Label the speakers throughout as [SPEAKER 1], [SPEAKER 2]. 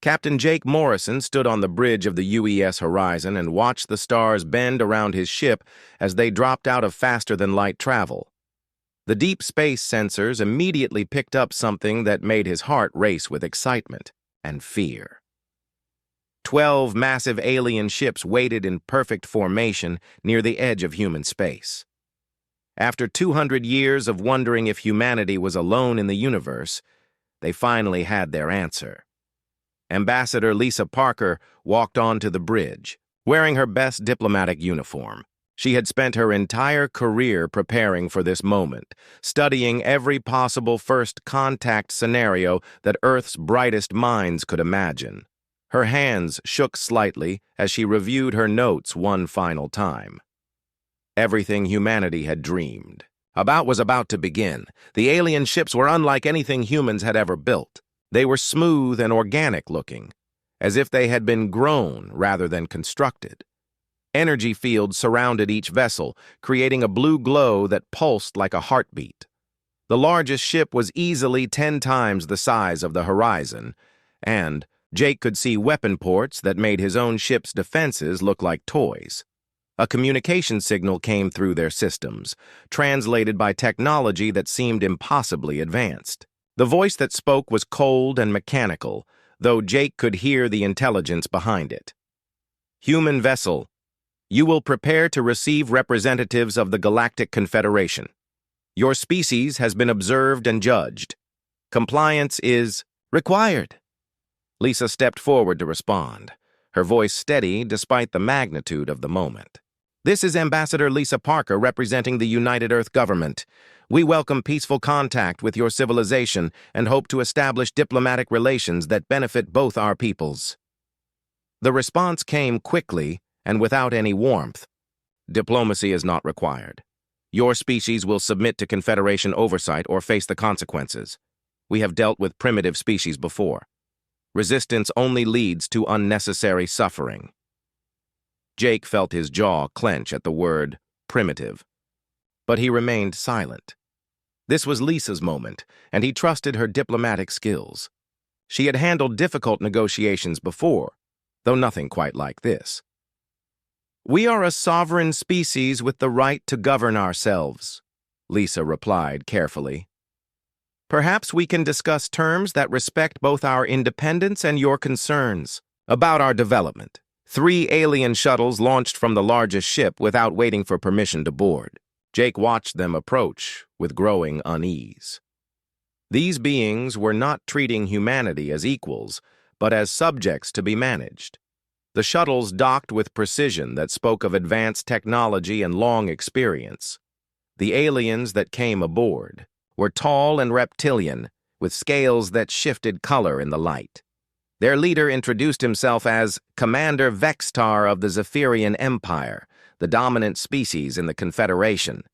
[SPEAKER 1] Captain Jake Morrison stood on the bridge of the UES horizon and watched the stars bend around his ship as they dropped out of faster-than-light travel. The deep space sensors immediately picked up something that made his heart race with excitement and fear. 12 massive alien ships waited in perfect formation near the edge of human space. After 200 years of wondering if humanity was alone in the universe, they finally had their answer. Ambassador Lisa Parker walked onto the bridge, wearing her best diplomatic uniform. She had spent her entire career preparing for this moment, studying every possible first contact scenario that Earth's brightest minds could imagine. Her hands shook slightly as she reviewed her notes one final time. Everything humanity had dreamed was about to begin. The alien ships were unlike anything humans had ever built. They were smooth and organic-looking, as if they had been grown rather than constructed. Energy fields surrounded each vessel, creating a blue glow that pulsed like a heartbeat. The largest ship was easily 10 times the size of the horizon, and Jake could see weapon ports that made his own ship's defenses look like toys. A communication signal came through their systems, translated by technology that seemed impossibly advanced. The voice that spoke was cold and mechanical, though Jake could hear the intelligence behind it. "Human vessel, you will prepare to receive representatives of the Galactic Confederation. Your species has been observed and judged. Compliance is required." Lisa stepped forward to respond, her voice steady despite the magnitude of the moment. "This is Ambassador Lisa Parker representing the United Earth Government. We welcome peaceful contact with your civilization and hope to establish diplomatic relations that benefit both our peoples." The response came quickly and without any warmth. "Diplomacy is not required. Your species will submit to Confederation oversight or face the consequences. We have dealt with primitive species before. Resistance only leads to unnecessary suffering." Jake felt his jaw clench at the word primitive, but he remained silent. This was Lisa's moment, and he trusted her diplomatic skills. She had handled difficult negotiations before, though nothing quite like this. "We are a sovereign species with the right to govern ourselves," Lisa replied carefully. "Perhaps we can discuss terms that respect both our independence and your concerns. About our development, 3 alien shuttles launched from the largest ship without waiting for permission to board. Jake watched them approach with growing unease. These beings were not treating humanity as equals, but as subjects to be managed. The shuttles docked with precision that spoke of advanced technology and long experience. The aliens that came aboard were tall and reptilian, with scales that shifted color in the light. Their leader introduced himself as Commander Vextar of the Zephyrian Empire, the dominant species in the Confederation.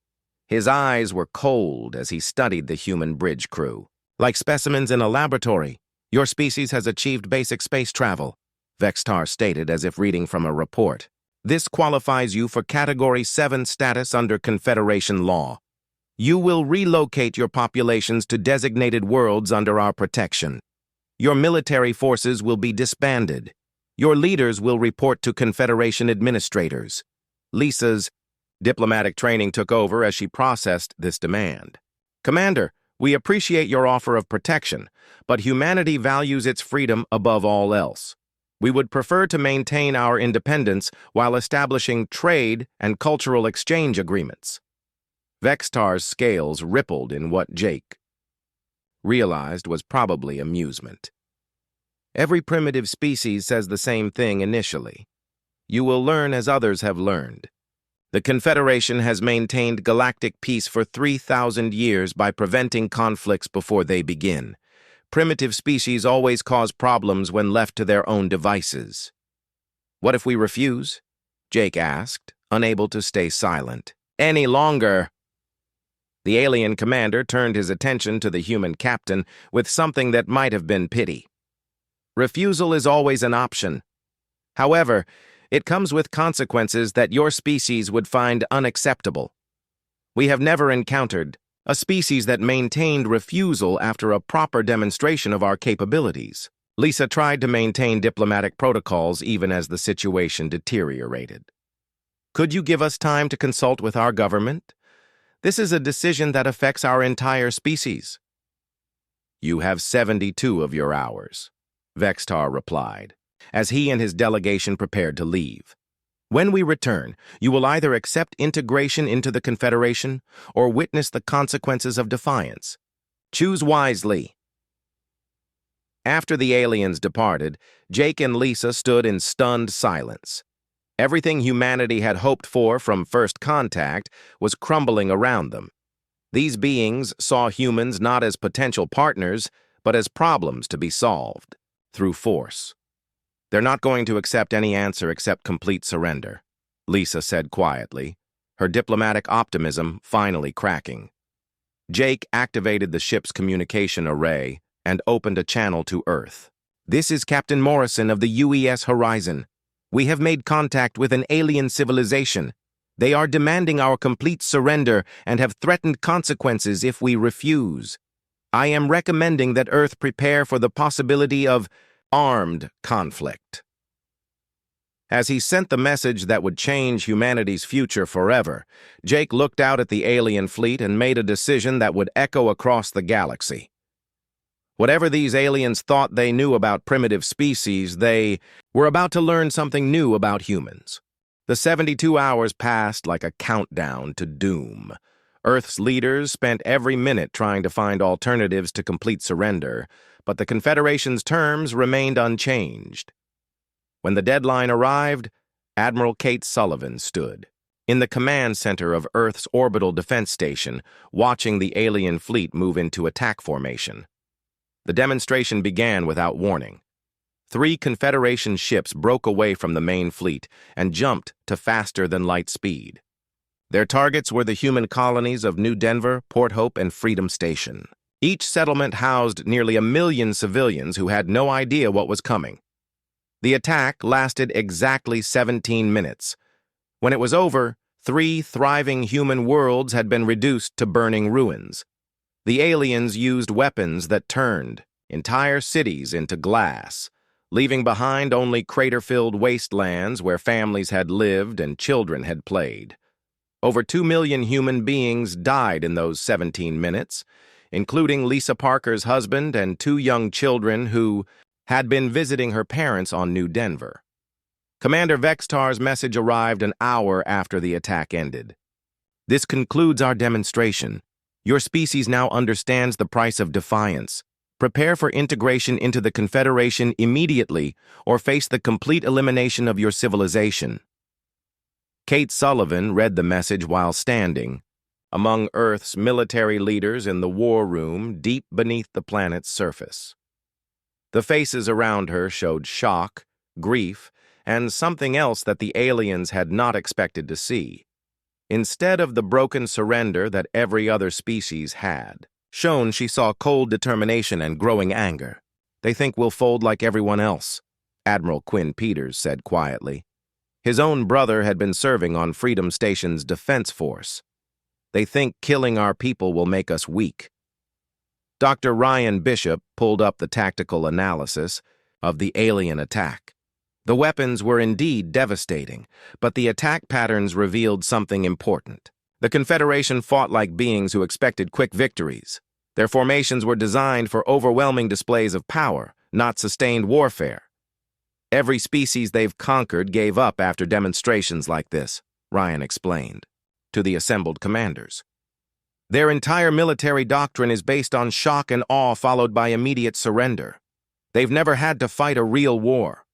[SPEAKER 1] His eyes were cold as he studied the human bridge crew. "Like specimens in a laboratory, your species has achieved basic space travel," Vextar stated as if reading from a report. "This qualifies you for Category 7 status under Confederation law. You will relocate your populations to designated worlds under our protection. Your military forces will be disbanded. Your leaders will report to Confederation administrators." Lisa's diplomatic training took over as she processed this demand. "Commander, we appreciate your offer of protection, but humanity values its freedom above all else. We would prefer to maintain our independence while establishing trade and cultural exchange agreements." Vextar's scales rippled in what Jake realized was probably amusement. "Every primitive species says the same thing initially. You will learn as others have learned. The Confederation has maintained galactic peace for 3,000 years by preventing conflicts before they begin. Primitive species always cause problems when left to their own devices." "What if we refuse?" Jake asked, unable to stay silent any longer. The alien commander turned his attention to the human captain with something that might have been pity. "Refusal is always an option. However, it comes with consequences that your species would find unacceptable. We have never encountered a species that maintained refusal after a proper demonstration of our capabilities. Lisa tried to maintain diplomatic protocols even as the situation deteriorated. Could you give us time to consult with our government? This is a decision that affects our entire species. You have 72 of your hours, Vextar replied, as he and his delegation prepared to leave. When we return, you will either accept integration into the Confederation or witness the consequences of defiance. Choose wisely. After the aliens departed, Jake and Lisa stood in stunned silence. Everything humanity had hoped for from first contact was crumbling around them. These beings saw humans not as potential partners, but as problems to be solved through force. They're not going to accept any answer except complete surrender, Lisa said quietly, her diplomatic optimism finally cracking. Jake activated the ship's communication array and opened a channel to Earth. This is Captain Morrison of the UES Horizon. We have made contact with an alien civilization. They are demanding our complete surrender and have threatened consequences if we refuse. I am recommending that Earth prepare for the possibility of armed conflict. As he sent the message that would change humanity's future forever, Jake looked out at the alien fleet and made a decision that would echo across the galaxy. Whatever these aliens thought they knew about primitive species, they were about to learn something new about humans. The 72 hours passed like a countdown to doom. Earth's leaders spent every minute trying to find alternatives to complete surrender, but the Confederation's terms remained unchanged. When the deadline arrived, Admiral Kate Sullivan stood in the command center of Earth's orbital defense station, watching the alien fleet move into attack formation. The demonstration began without warning. 3 Confederation ships broke away from the main fleet and jumped to faster-than-light speed. Their targets were the human colonies of New Denver, Port Hope, and Freedom Station. Each settlement housed nearly 1 million civilians who had no idea what was coming. The attack lasted exactly 17 minutes. When it was over, 3 thriving human worlds had been reduced to burning ruins. The aliens used weapons that turned entire cities into glass, leaving behind only crater-filled wastelands where families had lived and children had played. Over 2 million human beings died in those 17 minutes, including Lisa Parker's husband and 2 young children who had been visiting her parents on New Denver. Commander Vextar's message arrived an hour after the attack ended. This concludes our demonstration. Your species now understands the price of defiance. Prepare for integration into the Confederation immediately or face the complete elimination of your civilization. Kate Sullivan read the message while standing among Earth's military leaders in the war room deep beneath the planet's surface. The faces around her showed shock, grief, and something else that the aliens had not expected to see. Instead of the broken surrender that every other species had shown, she saw cold determination and growing anger. They think we'll fold like everyone else, Admiral Quinn Peters said quietly. His own brother had been serving on Freedom Station's defense force. They think killing our people will make us weak. Dr. Ryan Bishop pulled up the tactical analysis of the alien attack. The weapons were indeed devastating, but the attack patterns revealed something important. The Confederation fought like beings who expected quick victories. Their formations were designed for overwhelming displays of power, not sustained warfare. Every species they've conquered gave up after demonstrations like this, Ryan explained to the assembled commanders. Their entire military doctrine is based on shock and awe followed by immediate surrender. They've never had to fight a real war.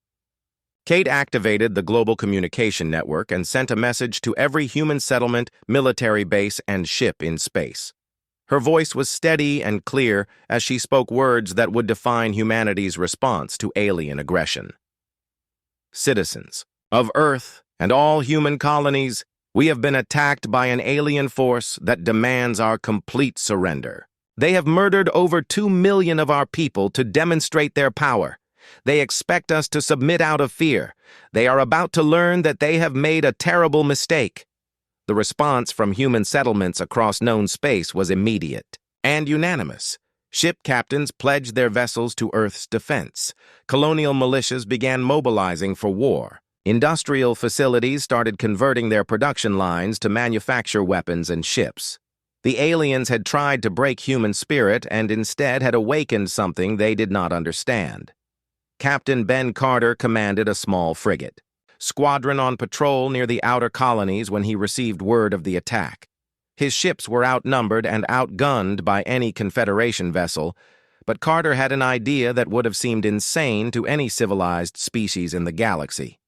[SPEAKER 1] Kate activated the global communication network and sent a message to every human settlement, military base, and ship in space. Her voice was steady and clear as she spoke words that would define humanity's response to alien aggression. Citizens of Earth and all human colonies, we have been attacked by an alien force that demands our complete surrender. They have murdered over 2 million of our people to demonstrate their power. They expect us to submit out of fear. They are about to learn that they have made a terrible mistake. The response from human settlements across known space was immediate and unanimous. Ship captains pledged their vessels to Earth's defense. Colonial militias began mobilizing for war. Industrial facilities started converting their production lines to manufacture weapons and ships. The aliens had tried to break human spirit and instead had awakened something they did not understand. Captain Ben Carter commanded a small frigate squadron on patrol near the outer colonies when he received word of the attack. His ships were outnumbered and outgunned by any Confederation vessel, but Carter had an idea that would have seemed insane to any civilized species in the galaxy.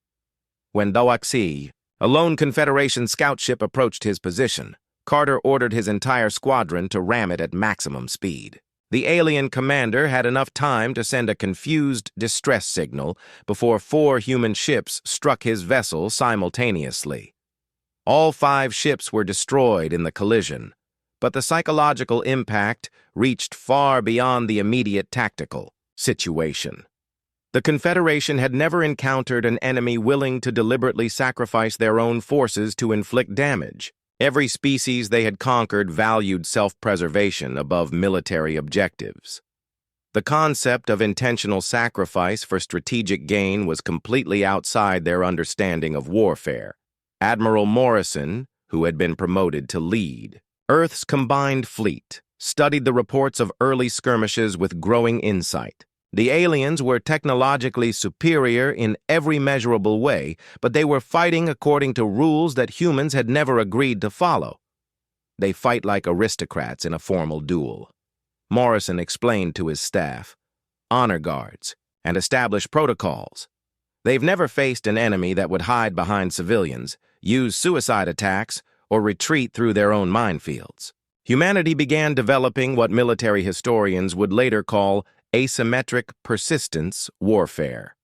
[SPEAKER 1] When Doaxi, a lone Confederation scout ship, approached his position, Carter ordered his entire squadron to ram it at maximum speed. The alien commander had enough time to send a confused distress signal before 4 human ships struck his vessel simultaneously. All 5 ships were destroyed in the collision, but the psychological impact reached far beyond the immediate tactical situation. The Confederation had never encountered an enemy willing to deliberately sacrifice their own forces to inflict damage. Every species they had conquered valued self-preservation above military objectives. The concept of intentional sacrifice for strategic gain was completely outside their understanding of warfare. Admiral Morrison, who had been promoted to lead Earth's combined fleet, studied the reports of early skirmishes with growing insight. The aliens were technologically superior in every measurable way, but they were fighting according to rules that humans had never agreed to follow. They fight like aristocrats in a formal duel. Morrison explained to his staff, honor guards, and established protocols. They've never faced an enemy that would hide behind civilians, use suicide attacks, or retreat through their own minefields. Humanity began developing what military historians would later call asymmetric persistence warfare.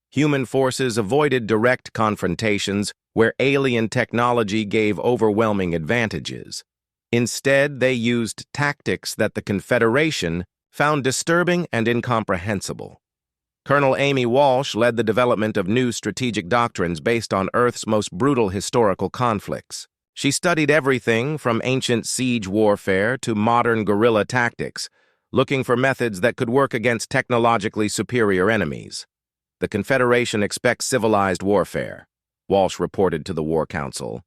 [SPEAKER 1] Human forces avoided direct confrontations where alien technology gave overwhelming advantages. Instead, they used tactics that the Confederation found disturbing and incomprehensible. Colonel Amy Walsh led the development of new strategic doctrines based on Earth's most brutal historical conflicts. She studied everything from ancient siege warfare to modern guerrilla tactics, looking for methods that could work against technologically superior enemies. The Confederation expects civilized warfare, Walsh reported to the War Council.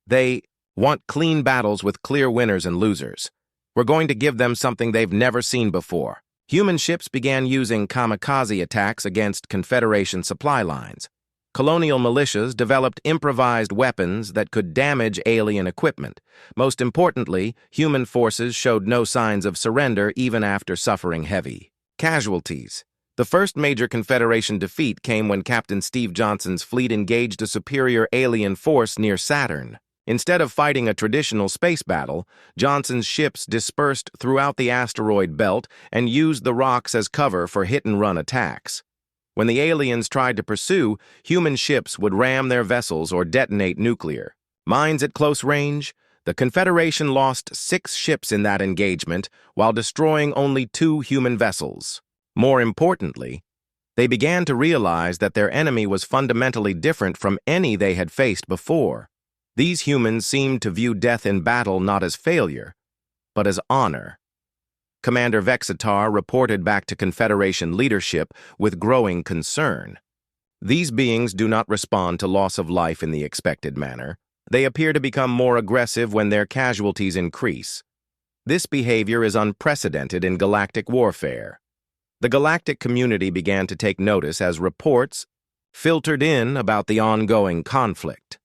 [SPEAKER 1] They want clean battles with clear winners and losers. We're going to give them something they've never seen before. Human ships began using kamikaze attacks against Confederation supply lines. Colonial militias developed improvised weapons that could damage alien equipment. Most importantly, human forces showed no signs of surrender even after suffering heavy casualties. The first major Confederation defeat came when Captain Steve Johnson's fleet engaged a superior alien force near Saturn. Instead of fighting a traditional space battle, Johnson's ships dispersed throughout the asteroid belt and used the rocks as cover for hit-and-run attacks. When the aliens tried to pursue, human ships would ram their vessels or detonate nuclear mines at close range. The Confederation lost 6 ships in that engagement while destroying only 2 human vessels. More importantly, they began to realize that their enemy was fundamentally different from any they had faced before. These humans seemed to view death in battle not as failure, but as honor. Commander Vexitar reported back to Confederation leadership with growing concern. These beings do not respond to loss of life in the expected manner. They appear to become more aggressive when their casualties increase. This behavior is unprecedented in galactic warfare. The galactic community began to take notice as reports filtered in about the ongoing conflict.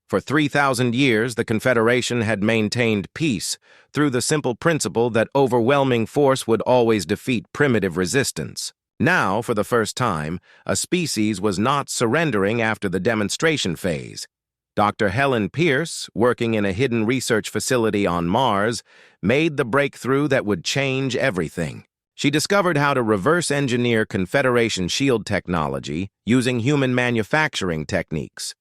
[SPEAKER 1] For 3,000 years, the Confederation had maintained peace through the simple principle that overwhelming force would always defeat primitive resistance. Now, for the first time, a species was not surrendering after the demonstration phase. Dr. Helen Pierce, working in a hidden research facility on Mars, made the breakthrough that would change everything. She discovered how to reverse engineer Confederation shield technology using human manufacturing techniques.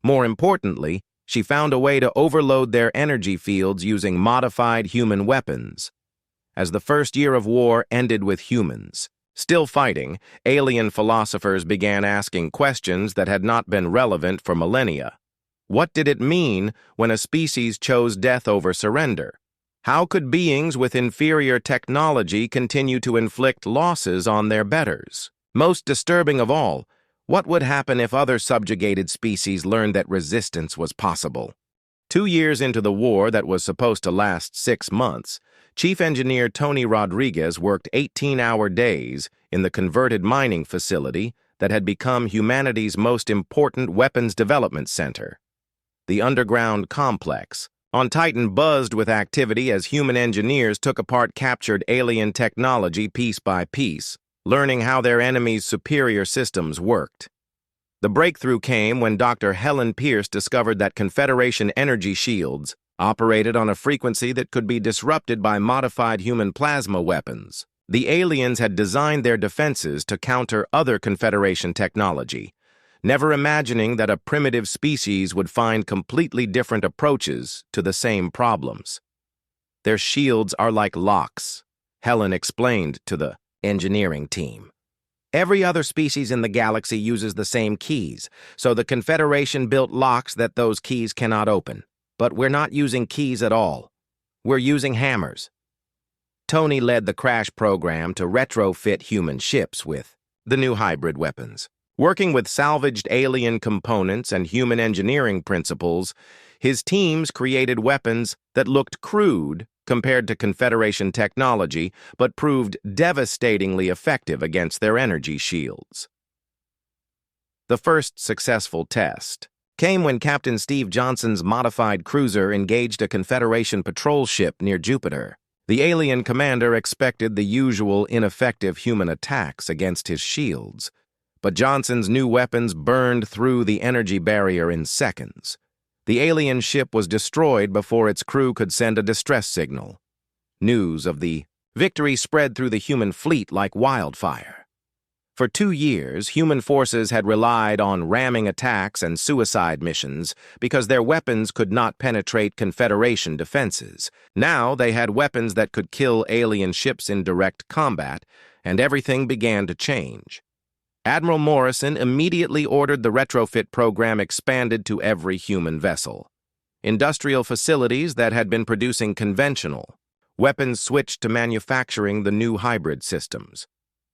[SPEAKER 1] More importantly, she found a way to overload their energy fields using modified human weapons. As the first year of war ended with humans still fighting, alien philosophers began asking questions that had not been relevant for millennia. What did it mean when a species chose death over surrender? How could beings with inferior technology continue to inflict losses on their betters? Most disturbing of all, what would happen if other subjugated species learned that resistance was possible? 2 years into the war that was supposed to last 6 months, Chief Engineer Tony Rodriguez worked 18-hour days in the converted mining facility that had become humanity's most important weapons development center. The underground complex on Titan buzzed with activity as human engineers took apart captured alien technology piece by piece, learning how their enemies' superior systems worked. The breakthrough came when Dr. Helen Pierce discovered that Confederation energy shields operated on a frequency that could be disrupted by modified human plasma weapons. The aliens had designed their defenses to counter other Confederation technology, never imagining that a primitive species would find completely different approaches to the same problems. Their shields are like locks, Helen explained to the engineering team. Every other species in the galaxy uses the same keys, so the Confederation built locks that those keys cannot open. But we're not using keys at all. We're using hammers. Tony led the crash program to retrofit human ships with the new hybrid weapons. Working with salvaged alien components and human engineering principles, his teams created weapons that looked crude compared to Confederation technology, but proved devastatingly effective against their energy shields. The first successful test came when Captain Steve Johnson's modified cruiser engaged a Confederation patrol ship near Jupiter. The alien commander expected the usual ineffective human attacks against his shields, but Johnson's new weapons burned through the energy barrier in seconds. The alien ship was destroyed before its crew could send a distress signal. News of the victory spread through the human fleet like wildfire. For 2 years, human forces had relied on ramming attacks and suicide missions because their weapons could not penetrate Confederation defenses. Now they had weapons that could kill alien ships in direct combat, and everything began to change. Admiral Morrison immediately ordered the retrofit program expanded to every human vessel. Industrial facilities that had been producing conventional weapons switched to manufacturing the new hybrid systems.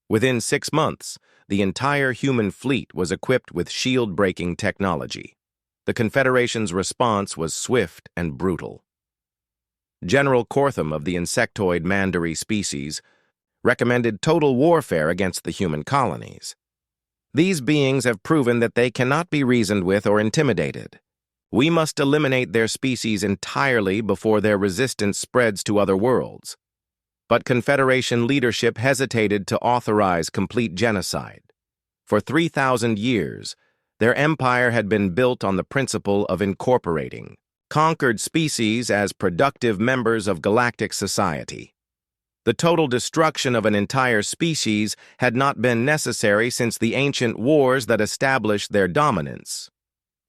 [SPEAKER 1] Within 6 months, the entire human fleet was equipped with shield-breaking technology. The Confederation's response was swift and brutal. General Kortham of the insectoid Mandaree species recommended total warfare against the human colonies. These beings have proven that they cannot be reasoned with or intimidated. We must eliminate their species entirely before their resistance spreads to other worlds. But Confederation leadership hesitated to authorize complete genocide. For 3,000 years, their empire had been built on the principle of incorporating conquered species as productive members of galactic society. The total destruction of an entire species had not been necessary since the ancient wars that established their dominance.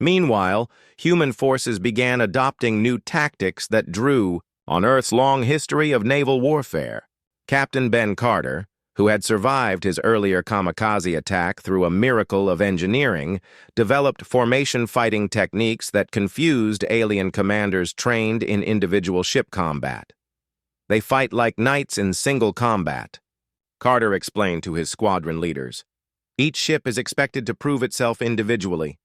[SPEAKER 1] Meanwhile, human forces began adopting new tactics that drew on Earth's long history of naval warfare. Captain Ben Carter, who had survived his earlier kamikaze attack through a miracle of engineering, developed formation fighting techniques that confused alien commanders trained in individual ship combat. They fight like knights in single combat, Carter explained to his squadron leaders. Each ship is expected to prove itself individually.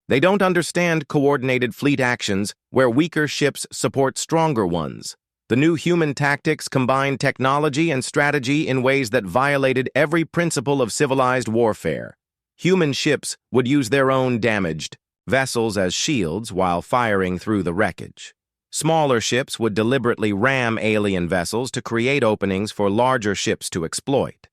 [SPEAKER 1] They don't understand coordinated fleet actions where weaker ships support stronger ones. The new human tactics combined technology and strategy in ways that violated every principle of civilized warfare. Human ships would use their own damaged vessels as shields while firing through the wreckage. Smaller ships would deliberately ram alien vessels to create openings for larger ships to exploit.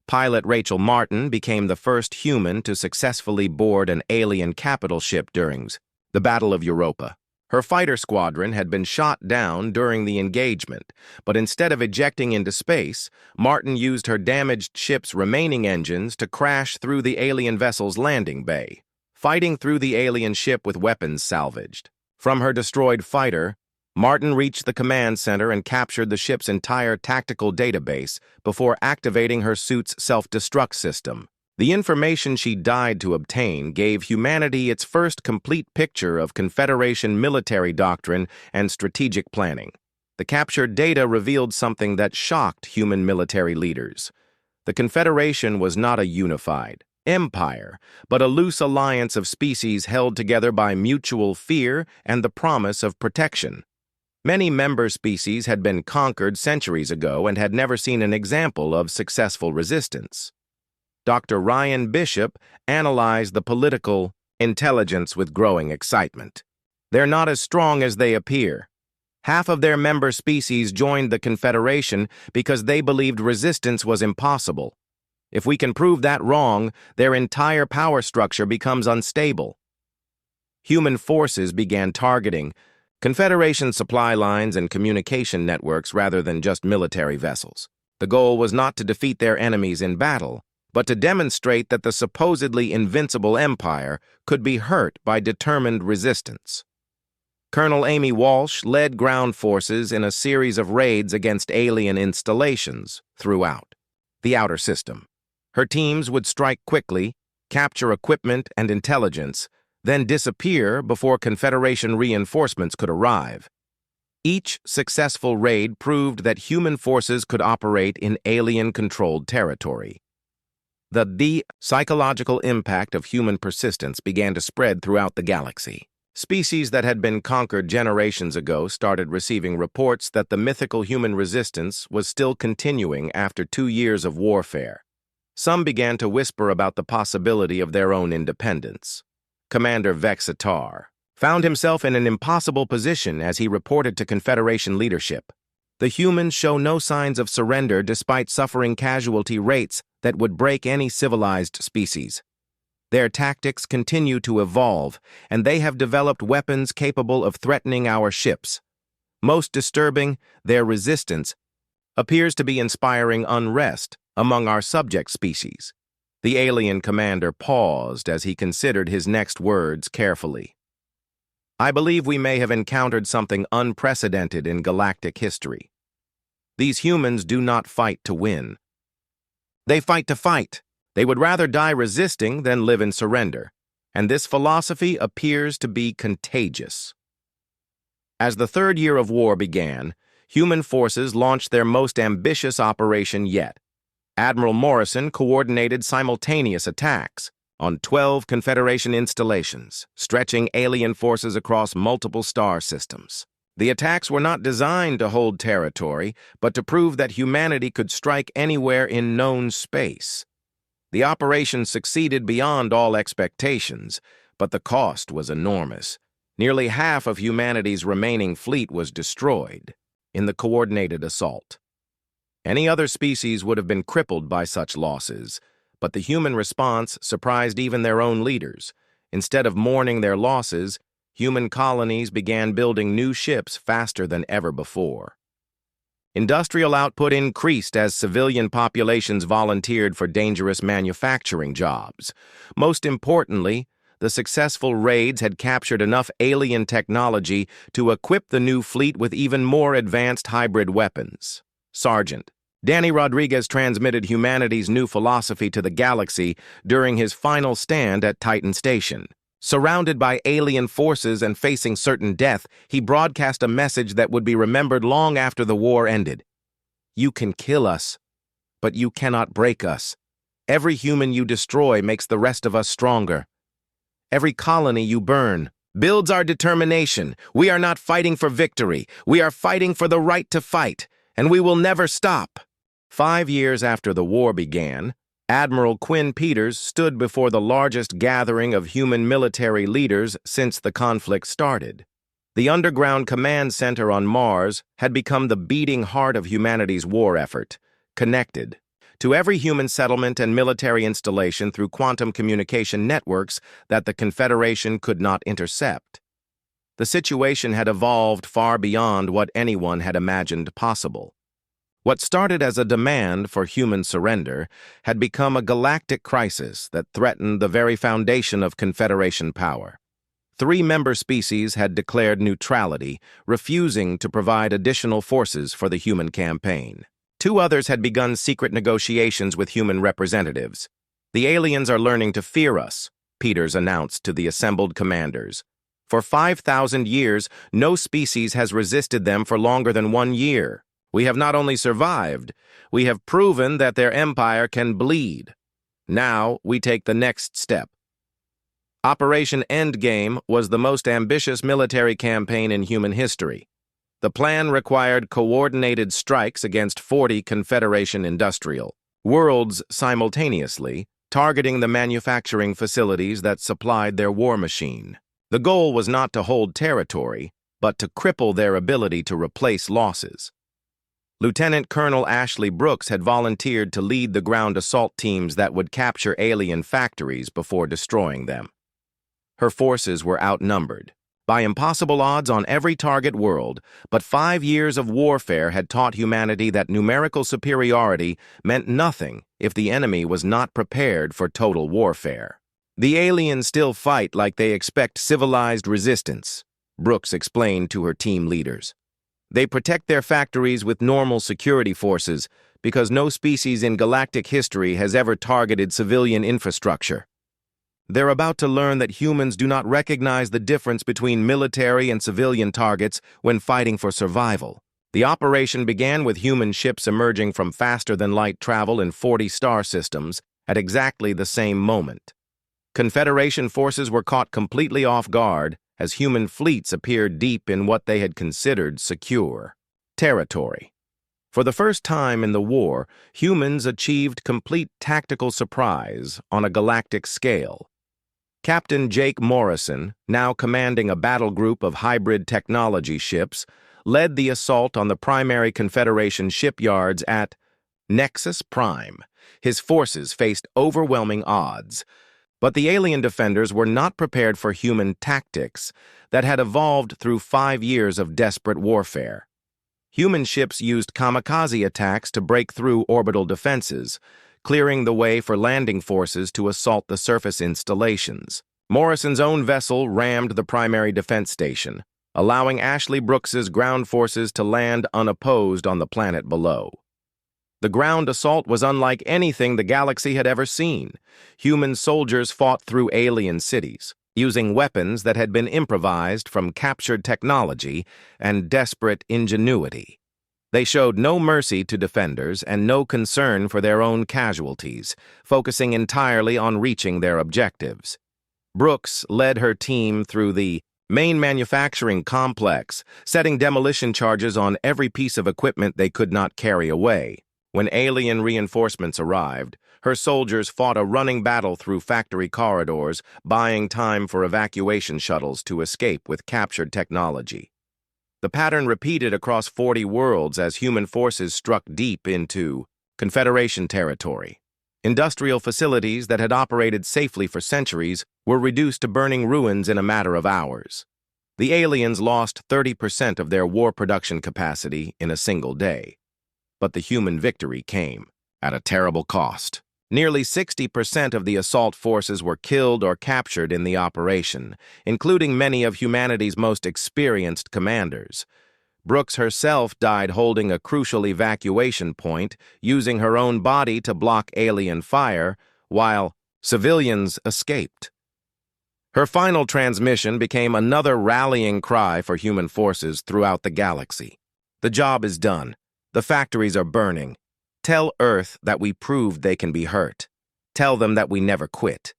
[SPEAKER 1] Pilot Rachel Martin became the first human to successfully board an alien capital ship during the Battle of Europa. Her fighter squadron had been shot down during the engagement, but instead of ejecting into space, Martin used her damaged ship's remaining engines to crash through the alien vessel's landing bay, fighting through the alien ship with weapons salvaged. From her destroyed fighter, Martin reached the command center and captured the ship's entire tactical database before activating her suit's self-destruct system. The information she died to obtain gave humanity its first complete picture of Confederation military doctrine and strategic planning. The captured data revealed something that shocked human military leaders. The Confederation was not a unified empire, but a loose alliance of species held together by mutual fear and the promise of protection. Many member species had been conquered centuries ago and had never seen an example of successful resistance. Dr. Ryan Bishop analyzed the political intelligence with growing excitement. They're not as strong as they appear. Half of their member species joined the Confederation because they believed resistance was impossible. If we can prove that wrong, their entire power structure becomes unstable. Human forces began targeting Confederation supply lines and communication networks rather than just military vessels. The goal was not to defeat their enemies in battle, but to demonstrate that the supposedly invincible empire could be hurt by determined resistance. Colonel Amy Walsh led ground forces in a series of raids against alien installations throughout the outer system. Her teams would strike quickly, capture equipment and intelligence, then disappear before Confederation reinforcements could arrive. Each successful raid proved that human forces could operate in alien-controlled territory. The psychological impact of human persistence began to spread throughout the galaxy. Species that had been conquered generations ago started receiving reports that the mythical human resistance was still continuing after 2 years of warfare. Some began to whisper about the possibility of their own independence. Commander Vexitar found himself in an impossible position as he reported to Confederation leadership. The humans show no signs of surrender despite suffering casualty rates that would break any civilized species. Their tactics continue to evolve, and they have developed weapons capable of threatening our ships. Most disturbing, their resistance appears to be inspiring unrest among our subject species. The alien commander paused as he considered his next words carefully. I believe we may have encountered something unprecedented in galactic history. These humans do not fight to win. They fight to fight. They would rather die resisting than live in surrender, and this philosophy appears to be contagious. As the third year of war began, human forces launched their most ambitious operation yet. Admiral Morrison coordinated simultaneous attacks on 12 Confederation installations, stretching alien forces across multiple star systems. The attacks were not designed to hold territory, but to prove that humanity could strike anywhere in known space. The operation succeeded beyond all expectations, but the cost was enormous. Nearly half of humanity's remaining fleet was destroyed in the coordinated assault. Any other species would have been crippled by such losses, but the human response surprised even their own leaders. Instead of mourning their losses, human colonies began building new ships faster than ever before. Industrial output increased as civilian populations volunteered for dangerous manufacturing jobs. Most importantly, the successful raids had captured enough alien technology to equip the new fleet with even more advanced hybrid weapons. Sergeant Danny Rodriguez transmitted humanity's new philosophy to the galaxy during his final stand at Titan Station. Surrounded by alien forces and facing certain death, he broadcast a message that would be remembered long after the war ended. You can kill us, but you cannot break us. Every human you destroy makes the rest of us stronger. Every colony you burn builds our determination. We are not fighting for victory. We are fighting for the right to fight, and we will never stop. 5 years after the war began, Admiral Quinn Peters stood before the largest gathering of human military leaders since the conflict started. The underground command center on Mars had become the beating heart of humanity's war effort, connected to every human settlement and military installation through quantum communication networks that the Confederation could not intercept. The situation had evolved far beyond what anyone had imagined possible. What started as a demand for human surrender had become a galactic crisis that threatened the very foundation of Confederation power. 3 member species had declared neutrality, refusing to provide additional forces for the human campaign. 2 others had begun secret negotiations with human representatives. The aliens are learning to fear us, Peters announced to the assembled commanders. For 5,000 years, no species has resisted them for longer than 1 year. We have not only survived, we have proven that their empire can bleed. Now we take the next step. Operation Endgame was the most ambitious military campaign in human history. The plan required coordinated strikes against 40 Confederation industrial worlds simultaneously, targeting the manufacturing facilities that supplied their war machine. The goal was not to hold territory, but to cripple their ability to replace losses. Lieutenant Colonel Ashley Brooks had volunteered to lead the ground assault teams that would capture alien factories before destroying them. Her forces were outnumbered by impossible odds on every target world, but 5 years of warfare had taught humanity that numerical superiority meant nothing if the enemy was not prepared for total warfare. The aliens still fight like they expect civilized resistance, Brooks explained to her team leaders. They protect their factories with normal security forces because no species in galactic history has ever targeted civilian infrastructure. They're about to learn that humans do not recognize the difference between military and civilian targets when fighting for survival. The operation began with human ships emerging from faster-than-light travel in 40 star systems at exactly the same moment. Confederation forces were caught completely off guard as human fleets appeared deep in what they had considered secure territory. For the first time in the war, humans achieved complete tactical surprise on a galactic scale. Captain Jake Morrison, now commanding a battle group of hybrid technology ships, led the assault on the primary Confederation shipyards at Nexus Prime. His forces faced overwhelming odds, but the alien defenders were not prepared for human tactics that had evolved through 5 years of desperate warfare. Human ships used kamikaze attacks to break through orbital defenses, clearing the way for landing forces to assault the surface installations. Morrison's own vessel rammed the primary defense station, allowing Ashley Brooks's ground forces to land unopposed on the planet below. The ground assault was unlike anything the galaxy had ever seen. Human soldiers fought through alien cities, using weapons that had been improvised from captured technology and desperate ingenuity. They showed no mercy to defenders and no concern for their own casualties, focusing entirely on reaching their objectives. Brooks led her team through the main manufacturing complex, setting demolition charges on every piece of equipment they could not carry away. When alien reinforcements arrived, her soldiers fought a running battle through factory corridors, buying time for evacuation shuttles to escape with captured technology. The pattern repeated across 40 worlds as human forces struck deep into Confederation territory. Industrial facilities that had operated safely for centuries were reduced to burning ruins in a matter of hours. The aliens lost 30% of their war production capacity in a single day. But the human victory came at a terrible cost. Nearly 60% of the assault forces were killed or captured in the operation, including many of humanity's most experienced commanders. Brooks herself died holding a crucial evacuation point, using her own body to block alien fire, while civilians escaped. Her final transmission became another rallying cry for human forces throughout the galaxy. The job is done. The factories are burning. Tell Earth that we proved they can be hurt. Tell them that we never quit.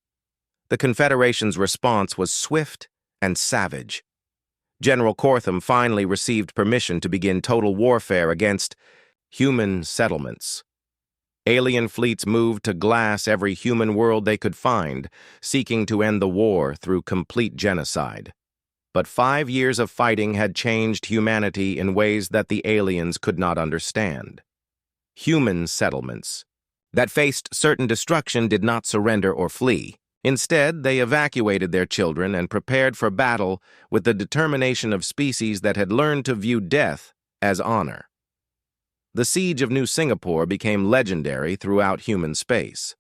[SPEAKER 1] The Confederation's response was swift and savage. General Cortham finally received permission to begin total warfare against human settlements. Alien fleets moved to glass every human world they could find, seeking to end the war through complete genocide. But 5 years of fighting had changed humanity in ways that the aliens could not understand. Human settlements that faced certain destruction did not surrender or flee. Instead, they evacuated their children and prepared for battle with the determination of species that had learned to view death as honor. The siege of New Singapore became legendary throughout human space.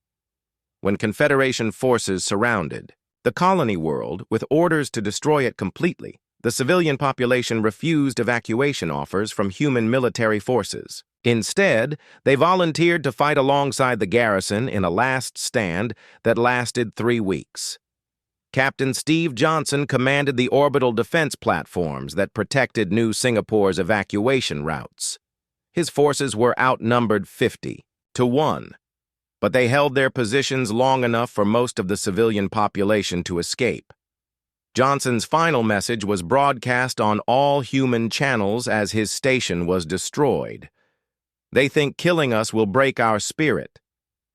[SPEAKER 1] When Confederation forces surrounded the colony world with orders to destroy it completely, the civilian population refused evacuation offers from human military forces. Instead, they volunteered to fight alongside the garrison in a last stand that lasted 3 weeks. Captain Steve Johnson commanded the orbital defense platforms that protected New Singapore's evacuation routes. His forces were outnumbered 50-1, but they held their positions long enough for most of the civilian population to escape. Johnson's final message was broadcast on all human channels as his station was destroyed. They think killing us will break our spirit.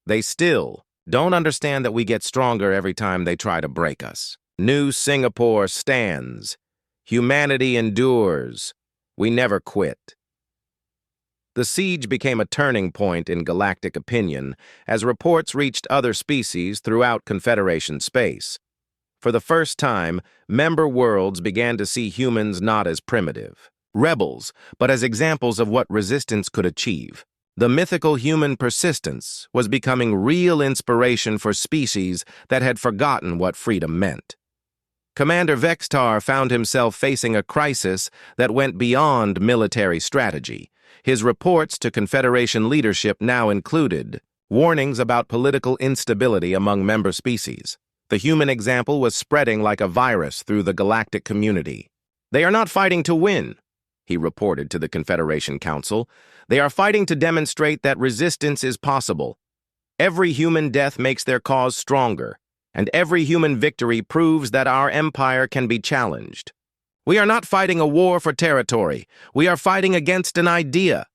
[SPEAKER 1] They still don't understand that we get stronger every time they try to break us. New Singapore stands. Humanity endures. We never quit. The siege became a turning point in galactic opinion as reports reached other species throughout Confederation space. For the first time, member worlds began to see humans not as primitive rebels, but as examples of what resistance could achieve. The mythical human persistence was becoming real inspiration for species that had forgotten what freedom meant. Commander Vextar found himself facing a crisis that went beyond military strategy. His reports to Confederation leadership now included warnings about political instability among member species. The human example was spreading like a virus through the galactic community. "They are not fighting to win," he reported to the Confederation Council. "They are fighting to demonstrate that resistance is possible. Every human death makes their cause stronger, and every human victory proves that our empire can be challenged. We are not fighting a war for territory. We are fighting against an idea."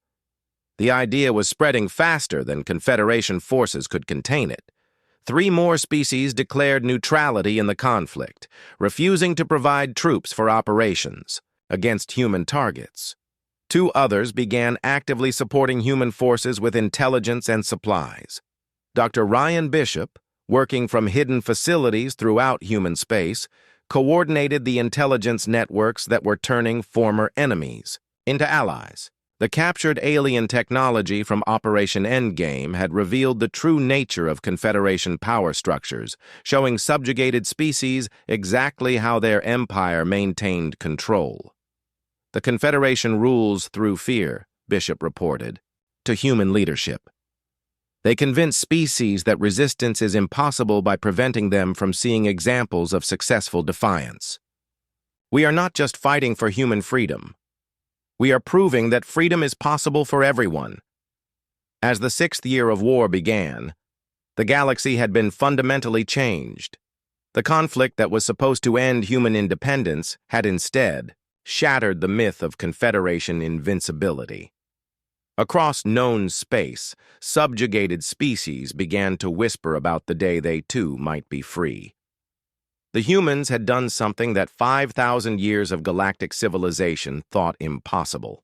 [SPEAKER 1] The idea was spreading faster than Confederation forces could contain it. 3 more species declared neutrality in the conflict, refusing to provide troops for operations against human targets. 2 others began actively supporting human forces with intelligence and supplies. Dr. Ryan Bishop, working from hidden facilities throughout human space, coordinated the intelligence networks that were turning former enemies into allies. The captured alien technology from Operation Endgame had revealed the true nature of Confederation power structures, showing subjugated species exactly how their empire maintained control. "The Confederation rules through fear," Bishop reported, to human leadership. "They convince species that resistance is impossible by preventing them from seeing examples of successful defiance. We are not just fighting for human freedom. We are proving that freedom is possible for everyone." As the 6th year of war began, the galaxy had been fundamentally changed. The conflict that was supposed to end human independence had instead shattered the myth of Confederation invincibility. Across known space, subjugated species began to whisper about the day they too might be free. The humans had done something that 5,000 years of galactic civilization thought impossible.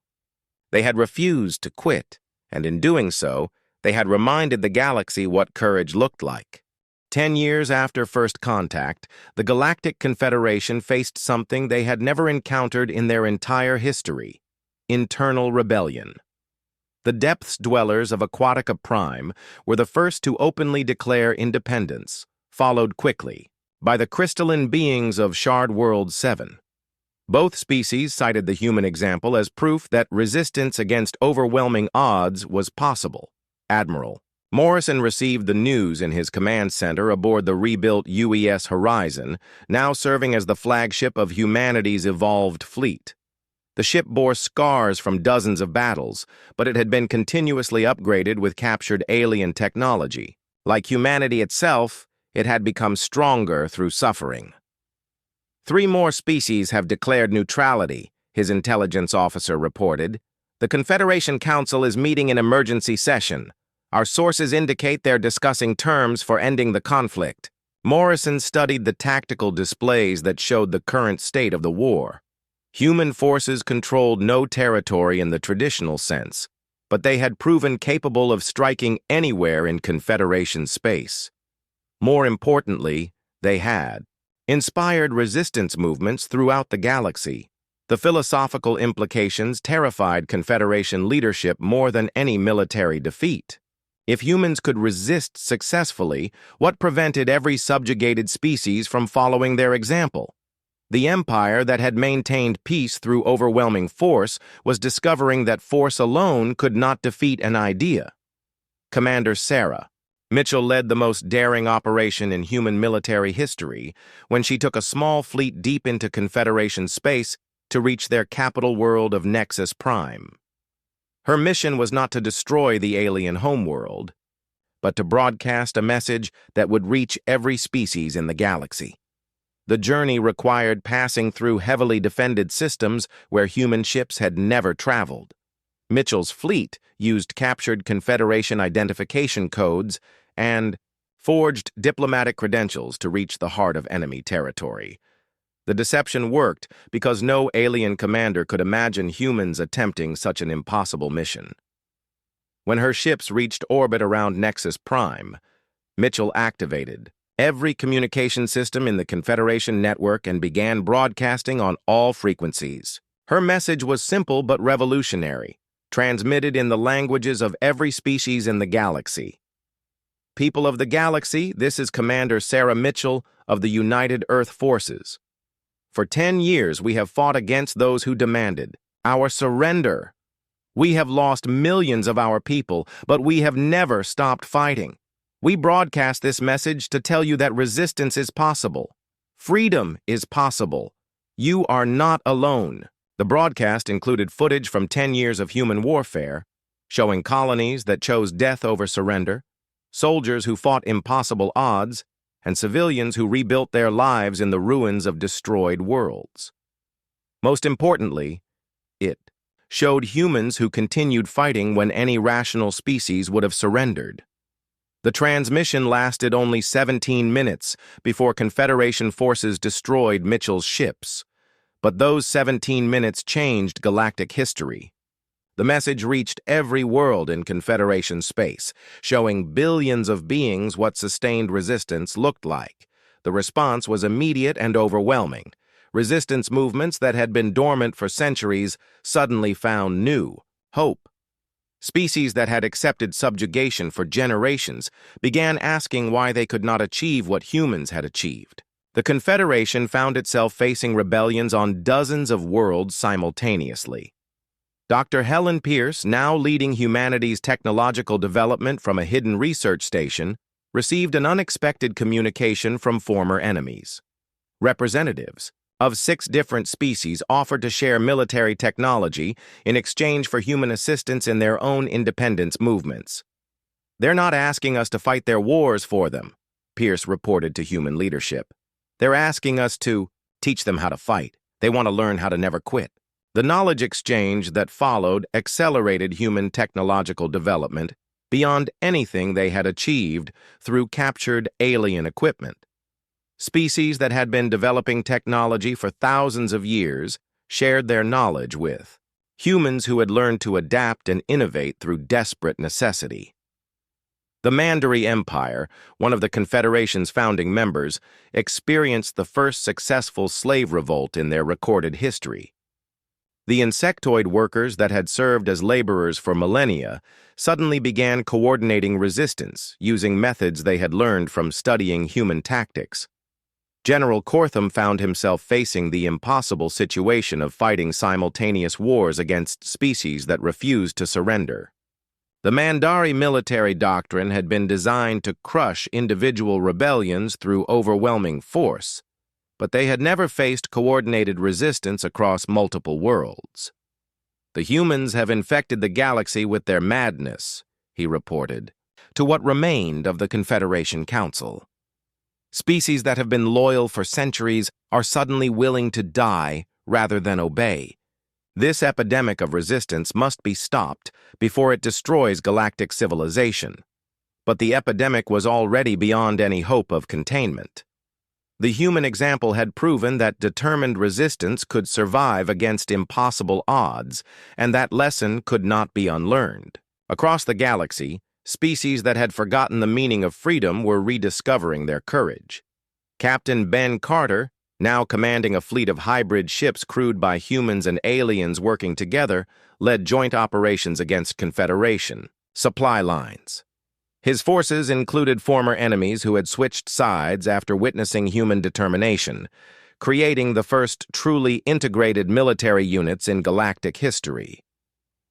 [SPEAKER 1] They had refused to quit, and in doing so, they had reminded the galaxy what courage looked like. 10 years after first contact, the Galactic Confederation faced something they had never encountered in their entire history: internal rebellion. The depths dwellers of Aquatica Prime were the first to openly declare independence, followed quickly by the crystalline beings of Shard World 7. Both species cited the human example as proof that resistance against overwhelming odds was possible. Admiral Morrison received the news in his command center aboard the rebuilt UES Horizon, now serving as the flagship of humanity's evolved fleet. The ship bore scars from dozens of battles, but it had been continuously upgraded with captured alien technology. Like humanity itself, it had become stronger through suffering. 3 more species have declared neutrality, his intelligence officer reported. "The Confederation Council is meeting in emergency session. Our sources indicate they're discussing terms for ending the conflict." Morrison studied the tactical displays that showed the current state of the war. Human forces controlled no territory in the traditional sense, but they had proven capable of striking anywhere in Confederation space. More importantly, they had inspired resistance movements throughout the galaxy. The philosophical implications terrified Confederation leadership more than any military defeat. If humans could resist successfully, what prevented every subjugated species from following their example? The empire that had maintained peace through overwhelming force was discovering that force alone could not defeat an idea. Commander Sarah, Mitchell led the most daring operation in human military history when she took a small fleet deep into Confederation space to reach their capital world of Nexus Prime. Her mission was not to destroy the alien homeworld, but to broadcast a message that would reach every species in the galaxy. The journey required passing through heavily defended systems where human ships had never traveled. Mitchell's fleet used captured Confederation identification codes and forged diplomatic credentials to reach the heart of enemy territory. The deception worked because no alien commander could imagine humans attempting such an impossible mission. When her ships reached orbit around Nexus Prime, Mitchell activated every communication system in the Confederation network and began broadcasting on all frequencies. Her message was simple but revolutionary, transmitted in the languages of every species in the galaxy. People of the galaxy, this is Commander Sarah Mitchell of the United Earth Forces. For 10 years, we have fought against those who demanded our surrender. We have lost millions of our people, but we have never stopped fighting. We broadcast this message to tell you that resistance is possible. Freedom is possible. You are not alone. The broadcast included footage from 10 years of human warfare, showing colonies that chose death over surrender, soldiers who fought impossible odds, and civilians who rebuilt their lives in the ruins of destroyed worlds. Most importantly, it showed humans who continued fighting when any rational species would have surrendered. The transmission lasted only 17 minutes before Confederation forces destroyed Mitchell's ships, but those 17 minutes changed galactic history. The message reached every world in Confederation space, showing billions of beings what sustained resistance looked like. The response was immediate and overwhelming. Resistance movements that had been dormant for centuries suddenly found new hope. Species that had accepted subjugation for generations began asking why they could not achieve what humans had achieved. The Confederation found itself facing rebellions on dozens of worlds simultaneously. Dr. Helen Pierce, now leading humanity's technological development from a hidden research station, received an unexpected communication from former enemies. Representatives of 6 different species offered to share military technology in exchange for human assistance in their own independence movements. "They're not asking us to fight their wars for them," Pierce reported to human leadership. "They're asking us to teach them how to fight. They want to learn how to never quit." The knowledge exchange that followed accelerated human technological development beyond anything they had achieved through captured alien equipment. Species that had been developing technology for thousands of years shared their knowledge with humans who had learned to adapt and innovate through desperate necessity. The Mandarin Empire, one of the Confederation's founding members, experienced the first successful slave revolt in their recorded history. The insectoid workers that had served as laborers for millennia suddenly began coordinating resistance using methods they had learned from studying human tactics. General Cortham found himself facing the impossible situation of fighting simultaneous wars against species that refused to surrender. The Mandarin military doctrine had been designed to crush individual rebellions through overwhelming force, but they had never faced coordinated resistance across multiple worlds. "The humans have infected the galaxy with their madness," he reported, to what remained of the Confederation Council. "Species that have been loyal for centuries are suddenly willing to die rather than obey. This epidemic of resistance must be stopped before it destroys galactic civilization." But the epidemic was already beyond any hope of containment. The human example had proven that determined resistance could survive against impossible odds, and that lesson could not be unlearned. Across the galaxy, species that had forgotten the meaning of freedom were rediscovering their courage. Captain Ben Carter, now commanding a fleet of hybrid ships crewed by humans and aliens working together, led joint operations against Confederation supply lines. His forces included former enemies who had switched sides after witnessing human determination, creating the first truly integrated military units in galactic history.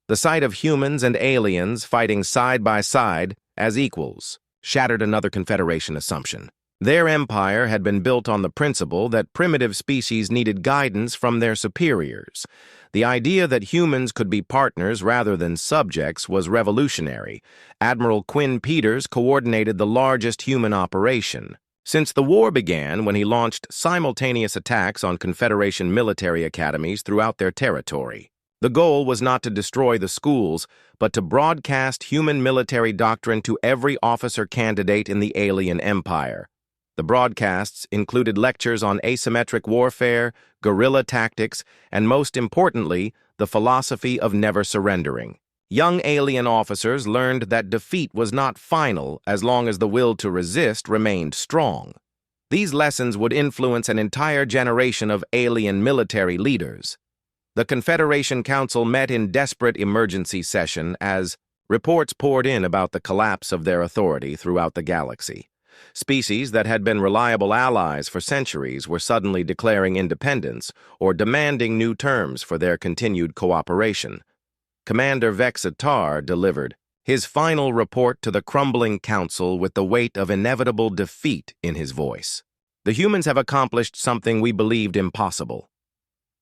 [SPEAKER 1] The sight of humans and aliens fighting side by side as equals shattered another Confederation assumption. Their empire had been built on the principle that primitive species needed guidance from their superiors. The idea that humans could be partners rather than subjects was revolutionary. Admiral Quinn Peters coordinated the largest human operation. Since the war began when he launched simultaneous attacks on Confederation military academies throughout their territory. The goal was not to destroy the schools, but to broadcast human military doctrine to every officer candidate in the alien empire. The broadcasts included lectures on asymmetric warfare, guerrilla tactics, and most importantly, the philosophy of never surrendering. Young alien officers learned that defeat was not final as long as the will to resist remained strong. These lessons would influence an entire generation of alien military leaders. The Confederation Council met in desperate emergency session as reports poured in about the collapse of their authority throughout the galaxy. Species that had been reliable allies for centuries were suddenly declaring independence or demanding new terms for their continued cooperation. Commander Vexatar delivered his final report to the crumbling council with the weight of inevitable defeat in his voice. The humans have accomplished something we believed impossible.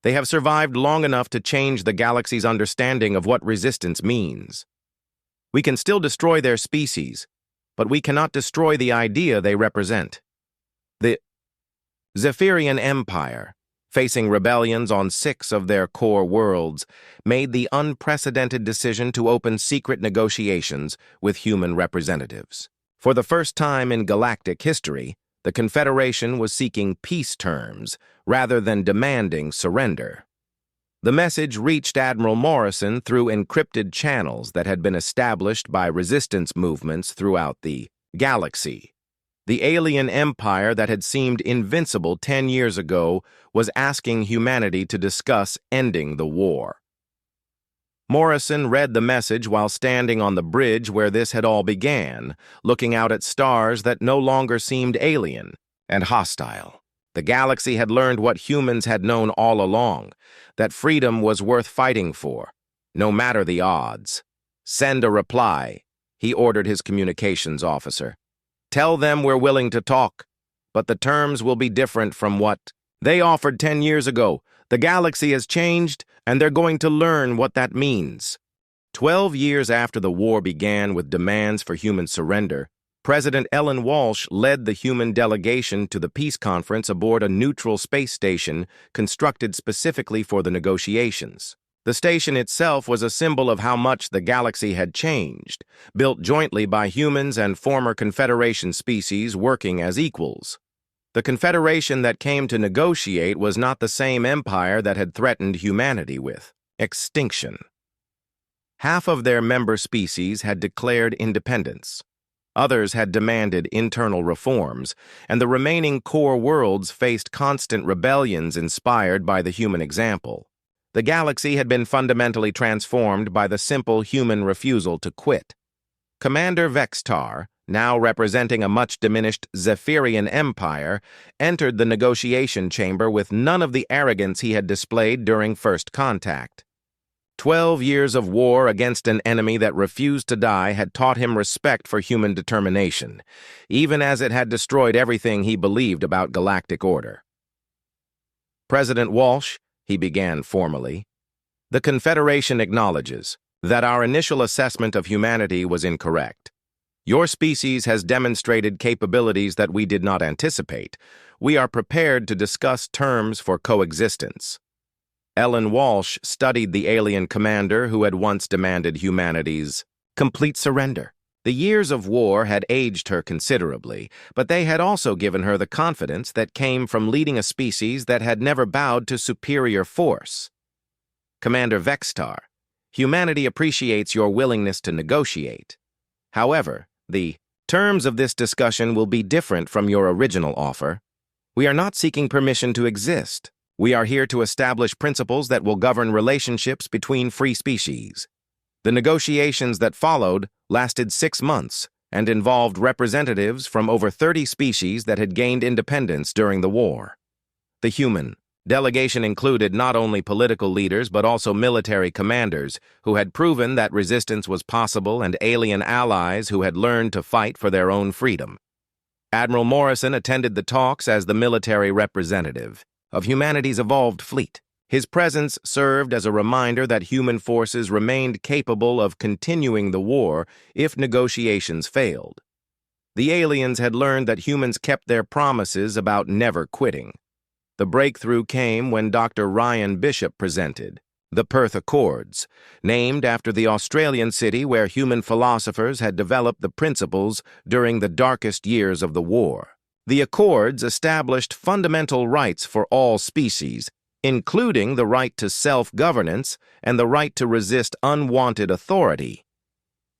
[SPEAKER 1] They have survived long enough to change the galaxy's understanding of what resistance means. We can still destroy their species, but we cannot destroy the idea they represent. The Zephyrian Empire, facing rebellions on 6 of their core worlds, made the unprecedented decision to open secret negotiations with human representatives. For the first time in galactic history, the Confederation was seeking peace terms rather than demanding surrender. The message reached Admiral Morrison through encrypted channels that had been established by resistance movements throughout the galaxy. The alien empire that had seemed invincible 10 years ago was asking humanity to discuss ending the war. Morrison read the message while standing on the bridge where this had all began, looking out at stars that no longer seemed alien and hostile. The galaxy had learned what humans had known all along, that freedom was worth fighting for, no matter the odds. "Send a reply," he ordered his communications officer. "Tell them we're willing to talk, but the terms will be different from what they offered 10 years ago. The galaxy has changed, and they're going to learn what that means." 12 years after the war began with demands for human surrender, President Ellen Walsh led the human delegation to the peace conference aboard a neutral space station constructed specifically for the negotiations. The station itself was a symbol of how much the galaxy had changed, built jointly by humans and former Confederation species working as equals. The Confederation that came to negotiate was not the same empire that had threatened humanity with extinction. Half of their member species had declared independence. Others had demanded internal reforms, and the remaining core worlds faced constant rebellions inspired by the human example. The galaxy had been fundamentally transformed by the simple human refusal to quit. Commander Vextar, now representing a much-diminished Zephyrian empire, entered the negotiation chamber with none of the arrogance he had displayed during first contact. 12 years of war against an enemy that refused to die had taught him respect for human determination, even as it had destroyed everything he believed about galactic order. "President Walsh," he began formally, "the Confederation acknowledges that our initial assessment of humanity was incorrect. Your species has demonstrated capabilities that we did not anticipate. We are prepared to discuss terms for coexistence." Ellen Walsh studied the alien commander who had once demanded humanity's complete surrender. The years of war had aged her considerably, but they had also given her the confidence that came from leading a species that had never bowed to superior force. "Commander Vextar, humanity appreciates your willingness to negotiate. However, the terms of this discussion will be different from your original offer. We are not seeking permission to exist. We are here to establish principles that will govern relationships between free species." The negotiations that followed lasted 6 months and involved representatives from over 30 species that had gained independence during the war. The human Delegation included not only political leaders but also military commanders who had proven that resistance was possible and alien allies who had learned to fight for their own freedom. Admiral Morrison attended the talks as the military representative of humanity's evolved fleet. His presence served as a reminder that human forces remained capable of continuing the war if negotiations failed. The aliens had learned that humans kept their promises about never quitting. The breakthrough came when Dr. Ryan Bishop presented the Perth Accords, named after the Australian city where human philosophers had developed the principles during the darkest years of the war. The Accords established fundamental rights for all species, including the right to self-governance and the right to resist unwanted authority.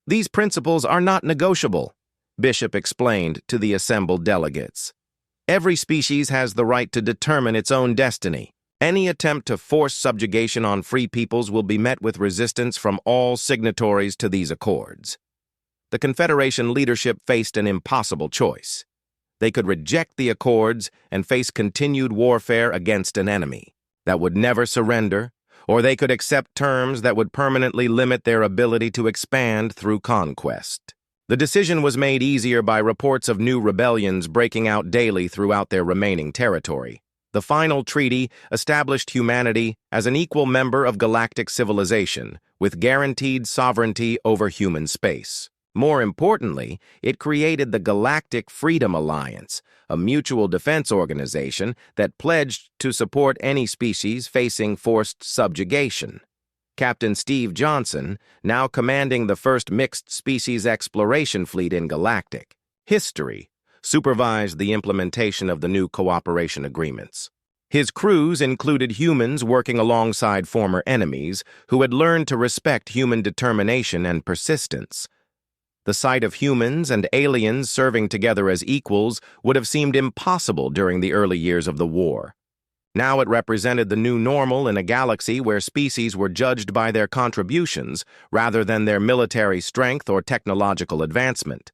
[SPEAKER 1] These principles are not negotiable, Bishop explained to the assembled delegates. Every species has the right to determine its own destiny. Any attempt to force subjugation on free peoples will be met with resistance from all signatories to these accords. The Confederation leadership faced an impossible choice. They could reject the accords and face continued warfare against an enemy that would never surrender, or they could accept terms that would permanently limit their ability to expand through conquest. The decision was made easier by reports of new rebellions breaking out daily throughout their remaining territory. The final treaty established humanity as an equal member of galactic civilization, with guaranteed sovereignty over human space. More importantly, it created the Galactic Freedom Alliance, a mutual defense organization that pledged to support any species facing forced subjugation. Captain Steve Johnson, now commanding the first mixed species exploration fleet in galactic history, supervised the implementation of the new cooperation agreements. His crews included humans working alongside former enemies who had learned to respect human determination and persistence. The sight of humans and aliens serving together as equals would have seemed impossible during the early years of the war. Now it represented the new normal in a galaxy where species were judged by their contributions rather than their military strength or technological advancement.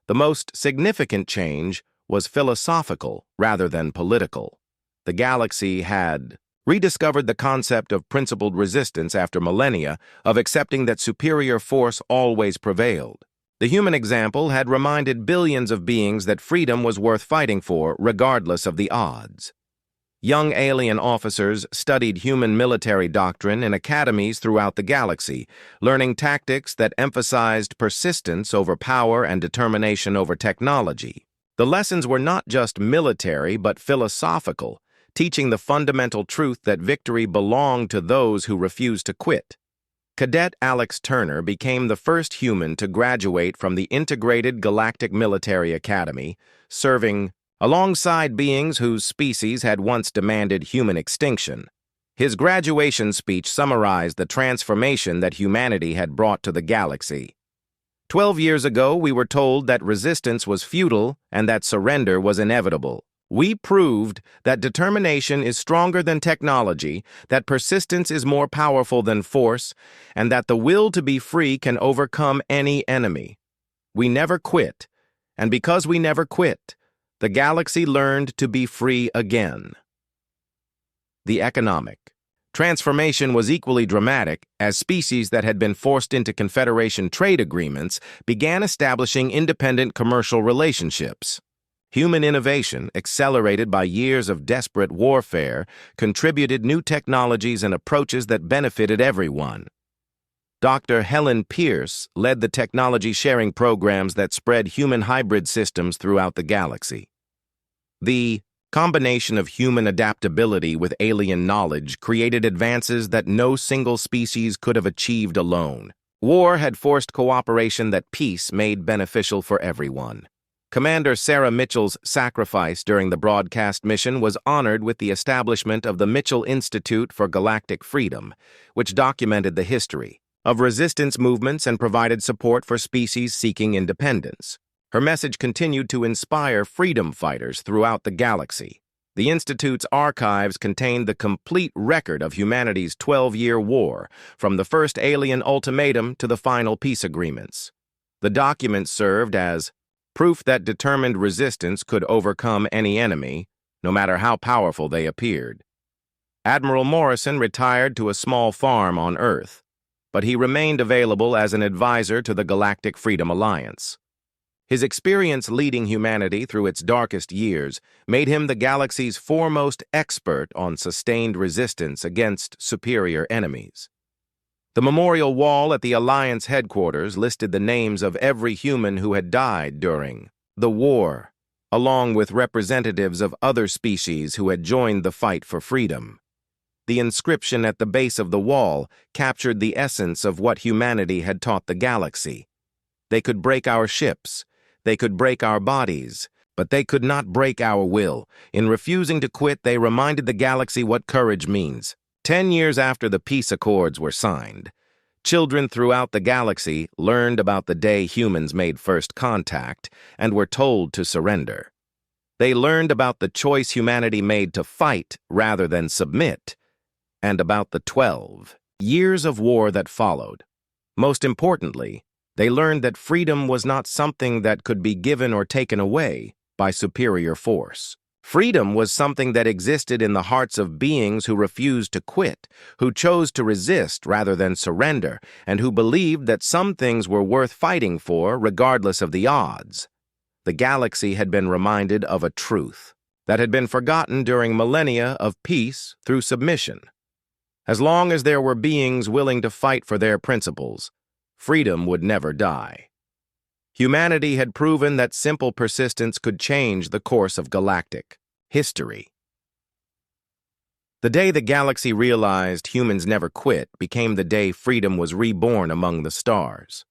[SPEAKER 1] The most significant change was philosophical rather than political. The galaxy had rediscovered the concept of principled resistance after millennia of accepting that superior force always prevailed. The human example had reminded billions of beings that freedom was worth fighting for regardless of the odds. Young alien officers studied human military doctrine in academies throughout the galaxy, learning tactics that emphasized persistence over power and determination over technology. The lessons were not just military but philosophical, teaching the fundamental truth that victory belonged to those who refused to quit. Cadet Alex Turner became the first human to graduate from the Integrated Galactic Military Academy, serving alongside beings whose species had once demanded human extinction. His graduation speech summarized the transformation that humanity had brought to the galaxy. 12 years ago, we were told that resistance was futile and that surrender was inevitable. We proved that determination is stronger than technology, that persistence is more powerful than force, and that the will to be free can overcome any enemy. We never quit, and because we never quit, the galaxy learned to be free again. The economic transformation was equally dramatic as species that had been forced into Confederation trade agreements began establishing independent commercial relationships. Human innovation, accelerated by years of desperate warfare, contributed new technologies and approaches that benefited everyone. Dr. Helen Pierce led the technology sharing programs that spread human hybrid systems throughout the galaxy. The combination of human adaptability with alien knowledge created advances that no single species could have achieved alone. War had forced cooperation that peace made beneficial for everyone. Commander Sarah Mitchell's sacrifice during the broadcast mission was honored with the establishment of the Mitchell Institute for Galactic Freedom, which documented the history of resistance movements and provided support for species seeking independence. Her message continued to inspire freedom fighters throughout the galaxy. The Institute's archives contained the complete record of humanity's 12-year war, from the first alien ultimatum to the final peace agreements. The documents served as proof that determined resistance could overcome any enemy, no matter how powerful they appeared. Admiral Morrison retired to a small farm on Earth, but he remained available as an advisor to the Galactic Freedom Alliance. His experience leading humanity through its darkest years made him the galaxy's foremost expert on sustained resistance against superior enemies. The memorial wall at the Alliance headquarters listed the names of every human who had died during the war, along with representatives of other species who had joined the fight for freedom. The inscription at the base of the wall captured the essence of what humanity had taught the galaxy. They could break our ships, they could break our bodies, but they could not break our will. In refusing to quit, they reminded the galaxy what courage means. 10 years after the peace accords were signed, children throughout the galaxy learned about the day humans made first contact and were told to surrender. They learned about the choice humanity made to fight rather than submit, and about the 12 years of war that followed. Most importantly, they learned that freedom was not something that could be given or taken away by superior force. Freedom was something that existed in the hearts of beings who refused to quit, who chose to resist rather than surrender, and who believed that some things were worth fighting for regardless of the odds. The galaxy had been reminded of a truth that had been forgotten during millennia of peace through submission. As long as there were beings willing to fight for their principles, freedom would never die. Humanity had proven that simple persistence could change the course of galactic history. The day the galaxy realized humans never quit became the day freedom was reborn among the stars.